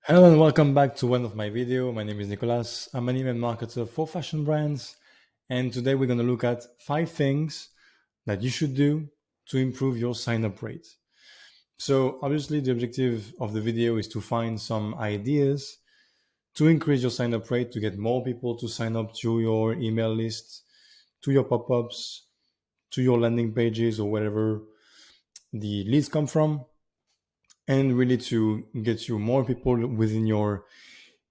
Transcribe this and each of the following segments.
Hello and welcome back to one of my video. My name is Nicolas. I'm an email marketer for fashion brands. And today we're going to look at 5 things that you should do to improve your sign-up rate. So obviously the objective of the video is to find some ideas to increase your sign-up rate, to get more people to sign up to your email list, to your pop-ups, to your landing pages or wherever the leads come from, and really to get you more people within your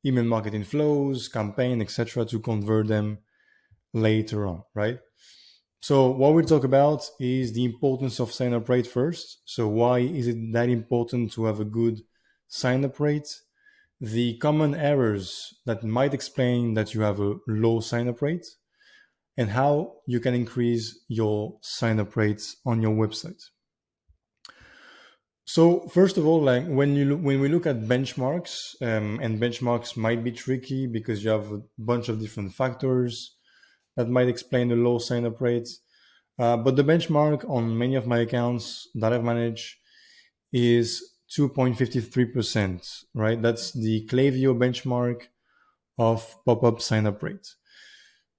email marketing flows, campaign, etc., to convert them later on, right? So what we'll talk about is the importance of sign-up rate first. So why is it that important to have a good sign-up rate? The common errors that might explain that you have a low sign-up rate, and how you can increase your sign-up rates on your website. So first of all, like when we look at benchmarks, and benchmarks might be tricky because you have a bunch of different factors that might explain the low sign-up rates. But the benchmark on many of my accounts that I've managed is 2.53%, right? That's the Klaviyo benchmark of pop-up sign-up rate.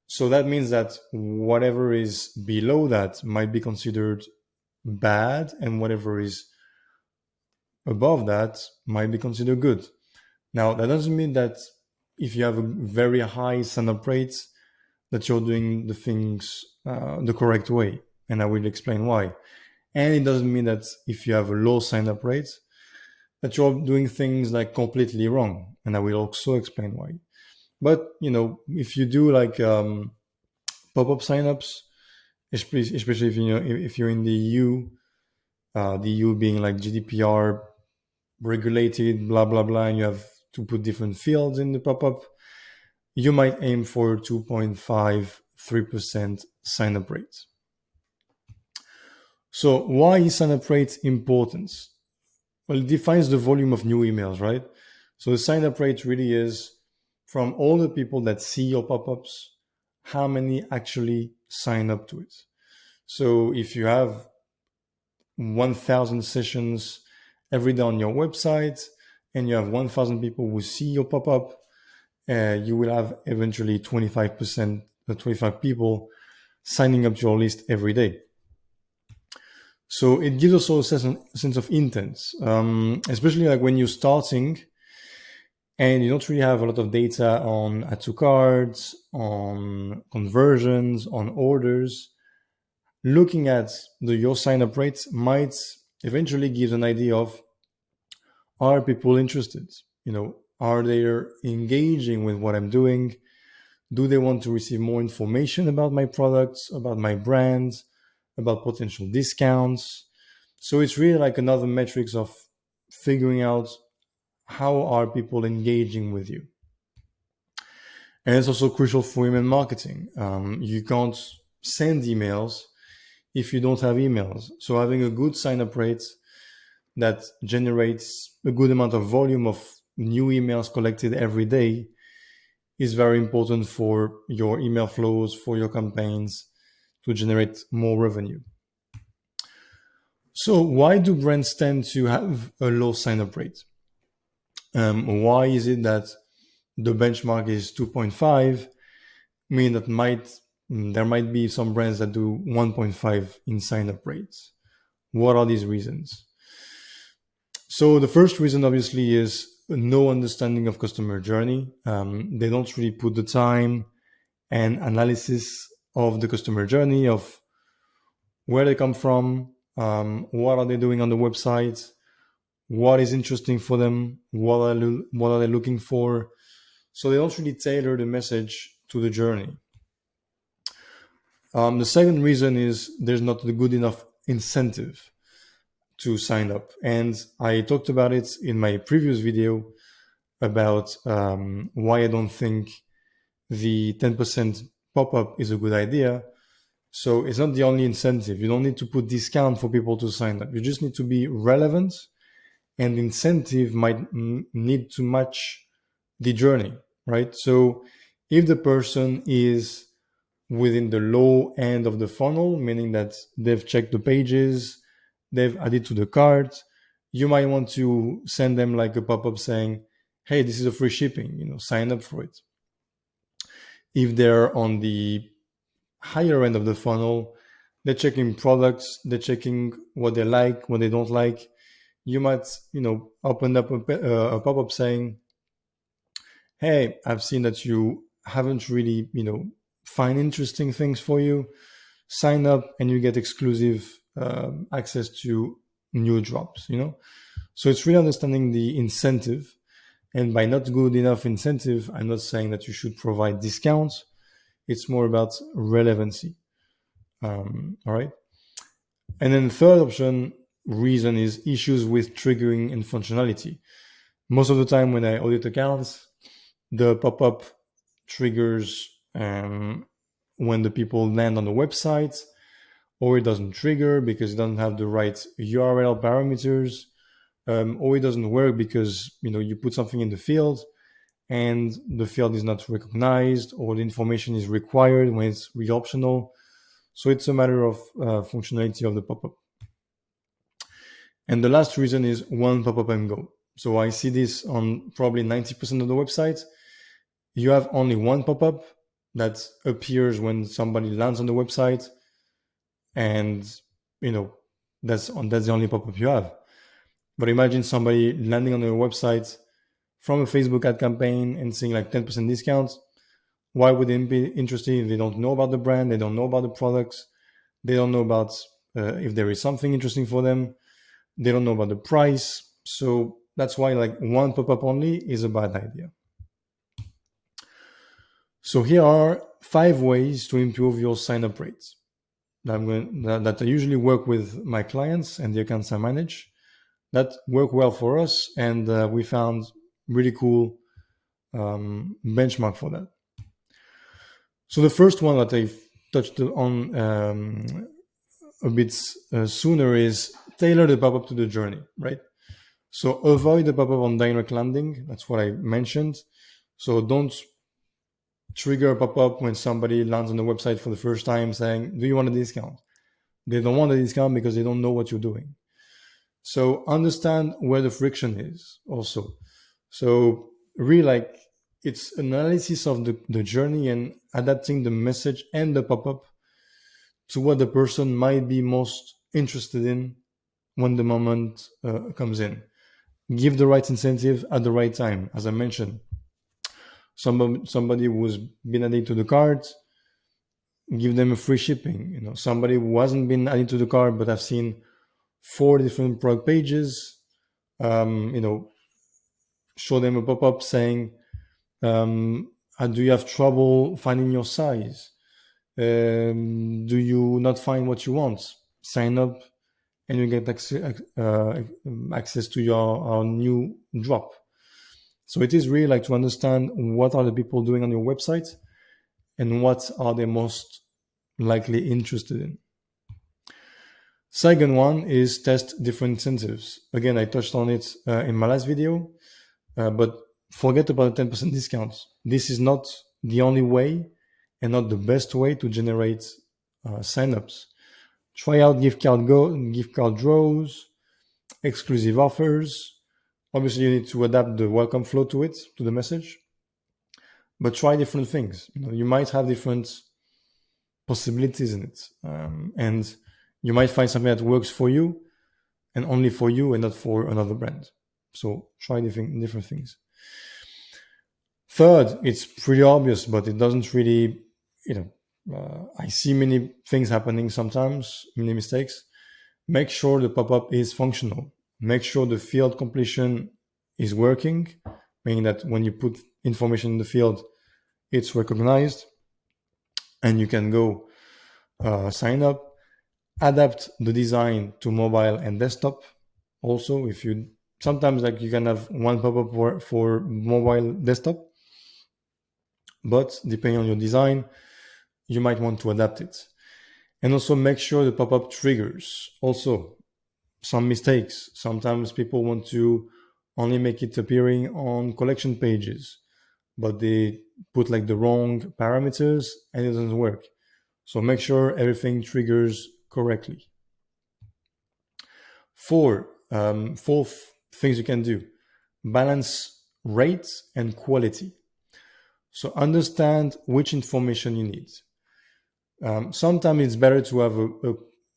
So that means that whatever is below that might be considered bad, and whatever is above that might be considered good. Now, that doesn't mean that if you have a very high sign-up rate, that you're doing the things the correct way, and I will explain why. And it doesn't mean that if you have a low sign-up rate, that you're doing things like completely wrong, and I will also explain why. But if you do like pop-up sign-ups, especially if you're in the EU, the EU being like GDPR regulated, blah blah blah, and you have to put different fields in the pop-up, you might aim for 2.53% sign-up rate. So why is sign-up rate important? Well, it defines the volume of new emails, right? So the sign-up rate really is from all the people that see your pop-ups, how many actually sign up to it. So if you have 1,000 sessions every day on your website, and you have 1,000 people who see your pop-up, you will have eventually 25 people signing up to your list every day. So it gives us also a sense of intent, especially like when you're starting and you don't really have a lot of data on add to cards, on conversions, on orders. Looking at your sign-up rates might eventually give an idea of, are people interested? Are they engaging with what I'm doing? Do they want to receive more information about my products, about my brand, about potential discounts? So it's really like another metrics of figuring out how are people engaging with you. And it's also crucial for email marketing. You can't send emails if you don't have emails. So having a good sign-up rate that generates a good amount of volume of new emails collected every day is very important for your email flows, for your campaigns, to generate more revenue. So why do brands tend to have a low sign-up rate? Why is it that the benchmark is 2.5? Mean that there might be some brands that do 1.5 in sign-up rates. What are these reasons? So the first reason obviously is no understanding of customer journey. They don't really put the time and analysis of the customer journey, of where they come from, what are they doing on the website, what is interesting for them, what are they looking for. So they don't really tailor the message to the journey. The second reason is there's not a good enough incentive to sign up. And I talked about it in my previous video about why I don't think the 10% pop-up is a good idea. So it's not the only incentive. You don't need to put discount for people to sign up. You just need to be relevant, and incentive might need to match the journey, right? So if the person is within the low end of the funnel, meaning that they've checked the pages, they've added to the cart, you might want to send them like a pop-up saying, hey, this is a free shipping, sign up for it. If they're on the higher end of the funnel, they're checking products, they're checking what they like, what they don't like. You might, open up a pop-up saying, hey, I've seen that you haven't really, find interesting things for you. Sign up and you get exclusive access to new drops, So it's really understanding the incentive. And by not good enough incentive, I'm not saying that you should provide discounts. It's more about relevancy. All right. And then the third reason is issues with triggering and functionality. Most of the time when I audit accounts, the pop-up triggers when the people land on the website, or it doesn't trigger because it doesn't have the right URL parameters, or it doesn't work because you put something in the field and the field is not recognized, or the information is required when it's really optional. So it's a matter of functionality of the pop-up. And the last reason is one pop-up and go. So I see this on probably 90% of the websites. You have only one pop-up that appears when somebody lands on the website, and that's the only pop-up you have. But imagine somebody landing on your website from a Facebook ad campaign and seeing like 10% discounts. Why would they be interested if they don't know about the brand, they don't know about the products, they don't know about if there is something interesting for them, they don't know about the price. So that's why like one pop-up only is a bad idea. So here are 5 ways to improve your sign-up rates that I usually work with my clients and the accounts I manage that work well for us, and we found really cool benchmark for that. So the first one that I've touched on a bit sooner is tailor the pop-up to the journey, right? So avoid the pop-up on direct landing. That's what I mentioned. So don't trigger a pop-up when somebody lands on the website for the first time saying, do you want a discount? They don't want a discount because they don't know what you're doing. So understand where the friction is also. So really it's analysis of the journey and adapting the message and the pop-up to what the person might be most interested in when the moment comes in. Give the right incentive at the right time. As I mentioned, somebody who's been added to the cart, give them a free shipping. Somebody who hasn't been added to the cart but I've seen 4 different product pages, show them a pop-up saying, do you have trouble finding your size? Do you not find what you want? Sign up and you get access to our new drop. So it is really to understand what are the people doing on your website and what are they most likely interested in. Second one is test different incentives. Again, I touched on it in my last video, but forget about the 10% discounts. This is not the only way and not the best way to generate signups. Try out gift card draws, exclusive offers. Obviously, you need to adapt the welcome flow to the message, but try different things. You might have different possibilities in it, and you might find something that works for you and only for you and not for another brand. So try different things. Third, it's pretty obvious, but it doesn't really, I see many things happening sometimes, many mistakes. Make sure the pop-up is functional. Make sure the field completion is working, meaning that when you put information in the field, it's recognized and you can go sign up. Adapt the design to mobile and desktop. Also, if you sometimes you can have one pop-up for mobile desktop, but depending on your design, you might want to adapt it. And also make sure the pop-up triggers. Also, some mistakes. Sometimes people want to only make it appearing on collection pages, but they put the wrong parameters and it doesn't work. So make sure everything triggers correctly. Fourth things you can do. Balance rate and quality. So understand which information you need. Sometimes it's better to have a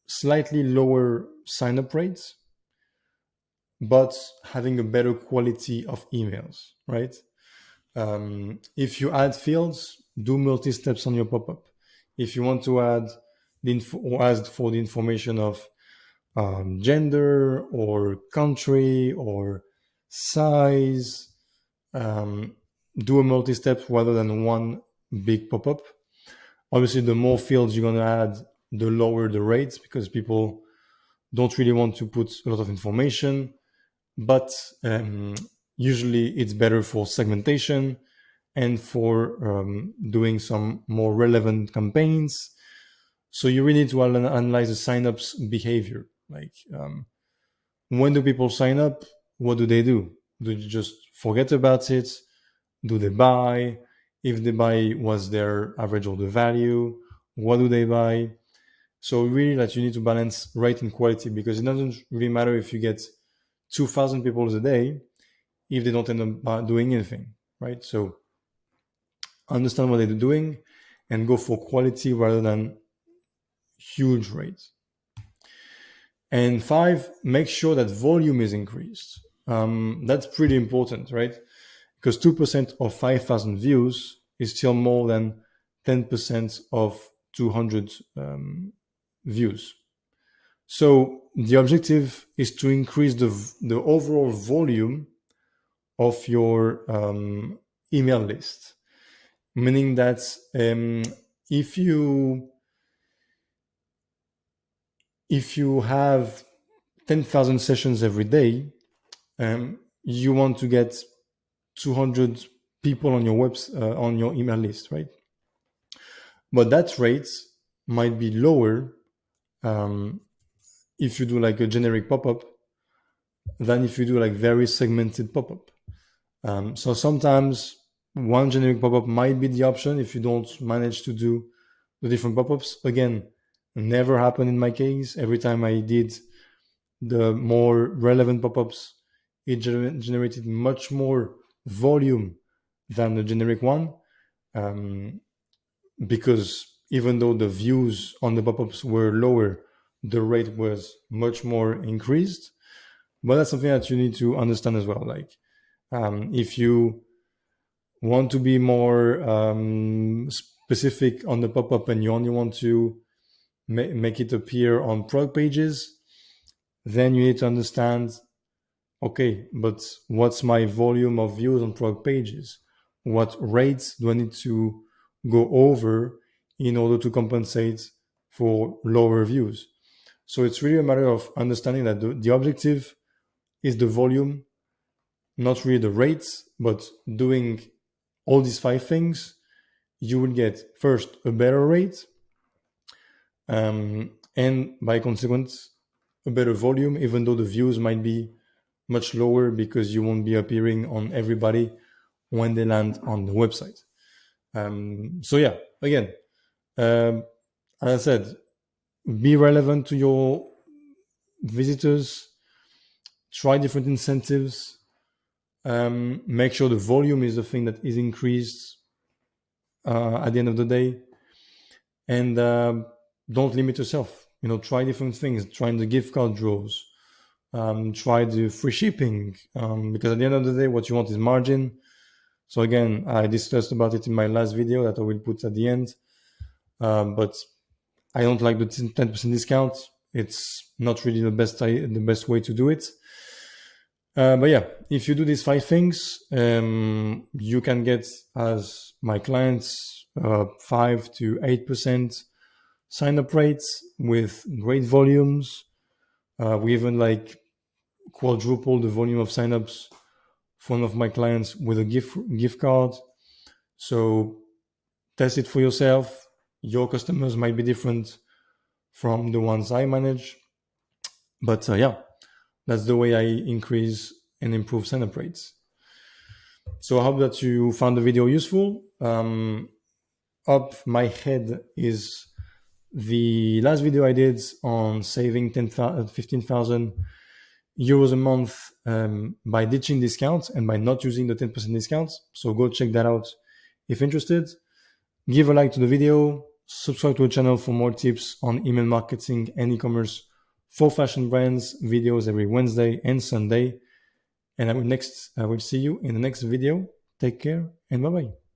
slightly lower sign-up rate, but having a better quality of emails, right? If you add fields, do multi-steps on your pop-up. If you want to add the info or ask for the information of gender or country or size, do a multi-step rather than one big pop-up. Obviously, the more fields you're going to add, the lower the rates, because people don't really want to put a lot of information. But usually it's better for segmentation and for doing some more relevant campaigns. So you really need to analyze the signups behavior. Like, when do people sign up? What do? Do they just forget about it? Do they buy? If they buy, what's their average order value? What do they buy? So really, that you need to balance rate and quality, because it doesn't really matter if you get 2,000 people a day if they don't end up doing anything, right? So understand what they're doing and go for quality rather than huge rates. And 5, make sure that volume is increased. That's pretty important, right? Because 2% of 5,000 views is still more than 10% of 200 views. So the objective is to increase the overall volume of your email list, meaning that if you have 10,000 sessions every day, you want to get 200 people on your on your email list, right? But that rate might be lower if you do like a generic pop-up than if you do like very segmented pop-up. So sometimes one generic pop-up might be the option if you don't manage to do the different pop-ups. Again, never happened in my case. Every time I did the more relevant pop-ups, it generated much more volume than the generic one, because even though the views on the pop-ups were lower, the rate was much more increased. But that's something that you need to understand as well. Like, if you want to be more specific on the pop-up and you only want to make it appear on product pages, then you need to understand, okay, but what's my volume of views on product pages? What rates do I need to go over in order to compensate for lower views? So it's really a matter of understanding that the objective is the volume, not really the rates, but doing all these 5 things, you will get first a better rate, and by consequence, a better volume, even though the views might be much lower because you won't be appearing on everybody when they land on the website. So yeah, again, as I said, be relevant to your visitors, try different incentives, make sure the volume is the thing that is increased at the end of the day, and don't limit yourself. Try different things. Try the gift card draws. Try the free shipping, because at the end of the day, what you want is margin. So again, I discussed about it in my last video that I will put at the end. But I don't like the 10% discount. It's not really the best way to do it. But yeah, if you do these 5 things, you can get, as my clients, 5 to 8% sign-up rates with great volumes. We even like quadruple the volume of signups for one of my clients with a gift card. So test it for yourself. Your customers might be different from the ones I manage, but yeah, that's the way I increase and improve sign-up rates. So I hope that you found the video useful. Up my head is the last video I did on saving 15,000 euros a month by ditching discounts and by not using the 10% discounts. So go check that out if interested. Give a like to the video, subscribe to the channel for more tips on email marketing and e-commerce for fashion brands, videos every Wednesday and Sunday. And I will see you in the next video. Take care and bye-bye.